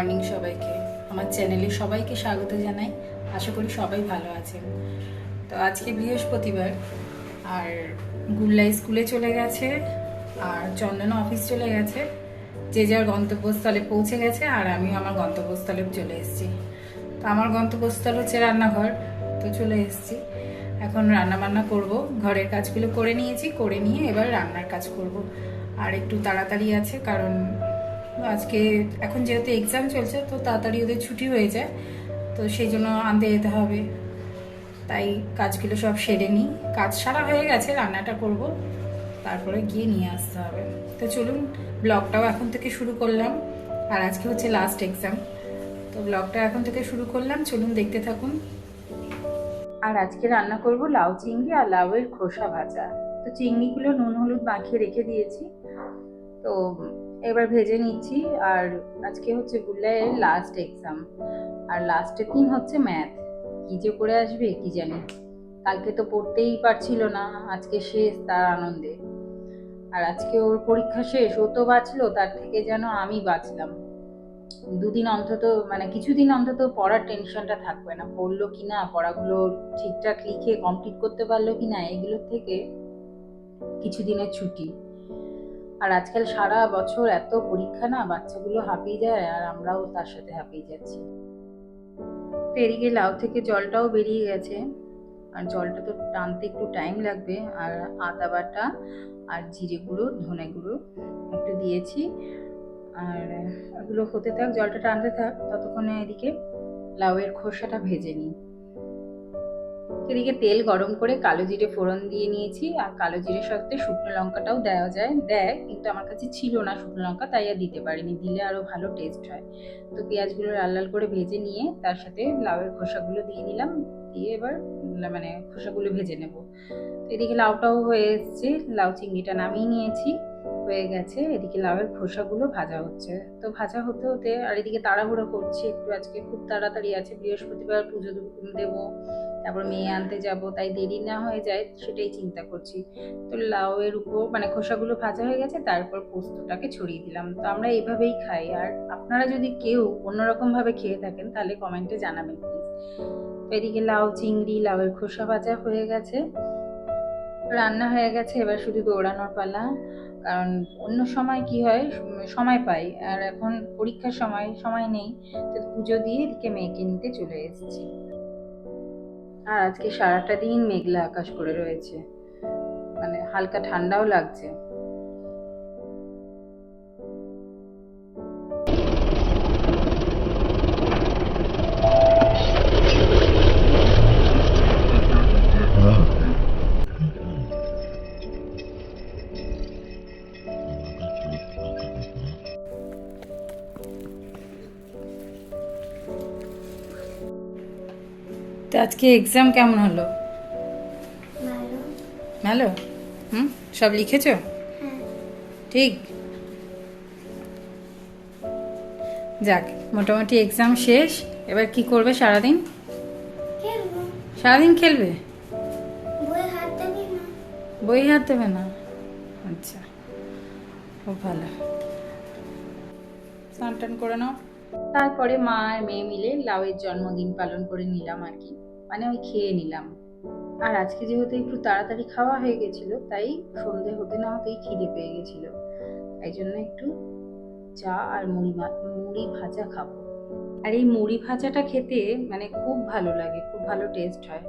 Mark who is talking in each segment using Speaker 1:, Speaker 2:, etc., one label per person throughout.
Speaker 1: Morning সবাইকে। আমার চ্যানেলে সবাইকে স্বাগত জানাই। আশা করি সবাই ভালো আছেন। তো আজকে বৃহস্পতিবার, আর গুল্লাই স্কুলে চলে গেছে, আর চন্দনা অফিস চলে গেছে। যে যার গন্তব্যস্থলে পৌঁছে গেছে, আর আমিও আমার গন্তব্যস্থলে চলে এসেছি। তো আমার গন্তব্যস্থল হচ্ছে রান্নাঘর। তো চলে এসেছি, এখন রান্না বান্না করবো। ঘরের কাজগুলো করে নিয়েছি, করে নিয়ে এবার রান্নার কাজ করব। আর একটু তাড়াতাড়ি আছে, কারণ আজকে এখন যেহেতু এক্সাম চলছে, তো তাড়াতাড়ি ওদের ছুটি হয়ে যায়, তো সেই জন্য আনতে যেতে হবে। তাই কাজগুলো সব সেরে নিই। কাজ সারা হয়ে গেছে, রান্নাটা করব, তারপরে গিয়ে নিয়ে আসতে হবে। তো চলুন, ব্লগটাও এখন থেকে শুরু করলাম। আর আজকে হচ্ছে লাস্ট এক্সাম, তো ব্লগটা এখন থেকে শুরু করলাম। চলুন দেখতে থাকুন। আর আজকে রান্না করব লাউ চিংড়ি আর লাউয়ের খোসা ভাজা। তো চিংড়িগুলো নুন হলুদ মাখিয়ে রেখে দিয়েছি, তো এবার ভেজে নিচ্ছি। আর আজকে হচ্ছে গুল্লাইয়ের লাস্ট এক্সাম, আর লাস্টের দিন হচ্ছে ম্যাথ। কি যে করে আসবে কি জানি। কালকে তো পড়তেই পারছিল না, আজকে শেষ তার আনন্দে। আর আজকে ওর পরীক্ষা শেষ, ও তো বাঁচলো, তার থেকে যেন আমি বাঁচলাম। দুদিন অন্তত, মানে কিছুদিন অন্তত পড়ার টেনশনটা থাকবে না। পড়লো কিনা, পড়াগুলো ঠিকঠাক লিখে কমপ্লিট করতে পারলো কিনা, এগুলোর থেকে কিছুদিনের ছুটি। আর আজকাল সারা বছর এত পরীক্ষা না, বাচ্চাগুলো হাঁপিয়ে যায়, আর আমরাও তার সাথে হাঁপিয়ে যাচ্ছি। তো এদিকে লাউ থেকে জলটাও বেরিয়ে গেছে, আর জলটা তো টানতে একটু টাইম লাগবে। আর আদা বাটা আর জিরে গুঁড়ো, ধনে গুঁড়ো একটু দিয়েছি। আর এগুলো হতে থাক, জলটা টানতে থাক, ততক্ষণে এদিকে লাউয়ের খোসাটা ভেজে নিই। এদিকে তেল গরম করে কালো জিরে ফোড়ন দিয়ে নিয়েছি। আর কালো জিরের সাথে শুকনো লঙ্কাটাও দেওয়া যায়, দেয়, কিন্তু আমার কাছে ছিল না শুকনো লঙ্কা, তাই আর দিতে পারিনি। দিলে আরো ভালো টেস্ট হয়। তো পেঁয়াজগুলো লাল লাল করে ভেজে নিয়ে তার সাথে লাউয়ের খোসাগুলো দিয়ে নিলাম। দিয়ে এবার মানে খোসাগুলো ভেজে নেব। এদিকে লাউটাও হয়ে এসছে, লাউ চিংড়িটা নামিয়ে নিয়েছি, হয়ে গেছে। এদিকে লাউয়ের খোসাগুলো ভাজা হচ্ছে। তো ভাজা হতে হতে, আর এদিকে তাড়াহুড়ো করছি একটু, আজকে খুব তাড়াতাড়ি আছে, বৃহস্পতিবার পুজো দেবো, তারপর মেয়ে আনতে যাব, তাই দেরি না হয়ে যায় সেটাই চিন্তা করছি। তো লাউয়ের উপর মানে খোসাগুলো ভাজা হয়ে গেছে, তারপর পোস্তটাকে ছড়িয়ে দিলাম। তো আমরা এইভাবেই খাই। আর আপনারা যদি কেউ অন্যরকম ভাবে খেয়ে থাকেন, তাহলে কমেন্টে জানাবেন প্লিজ। এদিকে লাউ চিংড়ি, লাউয়ের খোসা ভাজা হয়ে গেছে, রান্না হয়ে গেছে। এবার শুধু দৌড়ানোর পালা। কারণ অন্য সময় কি হয়, সময় পাই, আর এখন পরীক্ষার সময় সময় নেই। তো পুজো দিয়ে এদিকে মেয়েকে নিতে চলে এসেছি। আর আজকে সারাটা দিন মেঘলা আকাশ করে রয়েছে, মানে হালকা ঠান্ডাও লাগছে। তো আজকে এক্সাম কেমন হলো? ভালো। হুম, সব লিখেছো? ঠিক। যাক, মোটামুটি এক্সাম শেষ। এবার কি করবে সারাদিন? সারাদিন খেলবে? বই হাত দেবে না? আচ্ছা, খুব ভালো। স্নান টান করে নাও। তারপরে মা আর মেয়ে মিলে লাউয়ের জন্মদিন পালন করে নিলাম আর কি, মানে ওই খেয়ে নিলাম। আর আজকে যেহেতু একটু তাড়াতাড়ি খাওয়া হয়ে গেছিল, তাই সন্ধে হতে না হতেই খিদে পেয়ে গেছিল। তাই জন্য একটু চা আর মুড়ি ভাজা খাবো। আর এই মুড়ি ভাজাটা খেতে মানে খুব ভালো লাগে, খুব ভালো টেস্ট হয়।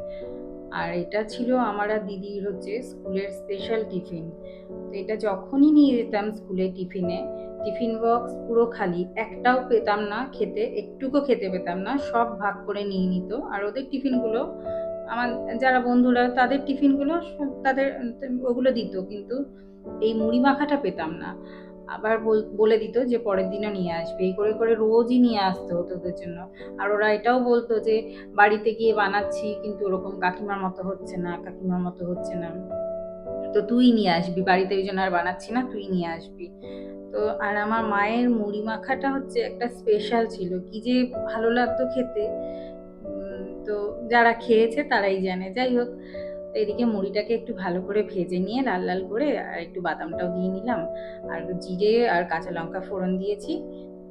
Speaker 1: আর এটা ছিল আমার আর দিদির হচ্ছে স্কুলের স্পেশাল টিফিন। তো এটা যখনই নিয়ে যেতাম স্কুলে টিফিনে, টিফিন বক্স পুরো খালি, একটাও পেতাম না খেতে, একটুকু খেতে পেতাম না, সব ভাগ করে নিয়ে নিত। আর ওদের টিফিনগুলো, আমার যারা বন্ধুরা তাদের টিফিনগুলো তাদের ওগুলো দিত, কিন্তু এই মুড়ি মাখাটা পেতাম না। আবার বলে দিত যে পরের দিনও নিয়ে আসবে, এই করে করে রোজই নিয়ে আসতে হতো ওদের জন্য। আর ওরা এটাও বলতো যে বাড়িতে গিয়ে বানাচ্ছি, কিন্তু ওরকম কাকিমার মতো হচ্ছে না, কাকিমার মতো হচ্ছে না, তো তুই নিয়ে আসবি, বাড়িতে ওই জন্য আর বানাচ্ছি না, তুই নিয়ে আসবি। তো আর আমার মায়ের মুড়ি মাখাটা হচ্ছে একটা স্পেশাল ছিল, কি যে ভালো লাগতো খেতে। তো যারা খেয়েছে তারাই জানে। যাই হোক, এদিকে মুড়িটাকে একটু ভালো করে ভেজে নিয়ে লাল লাল করে, আর একটু বাদামটাও দিয়ে নিলাম, আর জিরে আর কাঁচা লঙ্কা ফোড়ন দিয়েছি,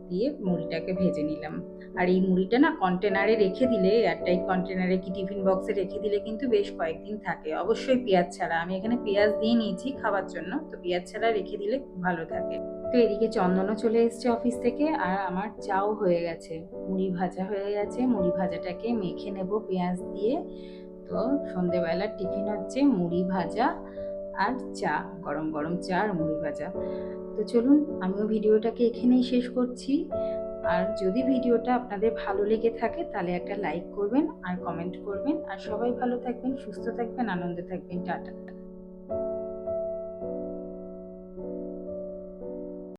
Speaker 1: দিয়ে মুড়িটাকে ভেজে নিলাম। আর এই মুড়িটা না কন্টেনারে রেখে দিলে, এয়ারটাইট কন্টেনারে কি টিফিন বক্সে রেখে দিলে কিন্তু বেশ কয়েকদিন থাকে, অবশ্যই পেঁয়াজ ছাড়া। আমি এখানে পেঁয়াজ দিয়ে নিয়েছি খাবার জন্য, তো পেঁয়াজ ছাড়া রেখে দিলে খুব ভালো থাকে। তো এদিকে চন্দনও চলে এসছে অফিস থেকে, আর আমার চাও হয়ে গেছে, মুড়ি ভাজা হয়ে গেছে। মুড়ি ভাজাটাকে মেখে নেব পেঁয়াজ দিয়ে। তো সন্ধেবেলার টিফিন হচ্ছে মুড়ি ভাজা আর চা, গরম গরম চা আর মুড়ি ভাজা। তো চলুন, আমিও ভিডিওটাকে এখানেই শেষ করছি। আর যদি ভিডিওটা আপনাদের ভালো লেগে থাকে তাহলে একটা লাইক করবেন আর কমেন্ট করবেন। আর সবাই ভালো থাকবেন, সুস্থ থাকবেন, আনন্দে থাকবেন। টাটা।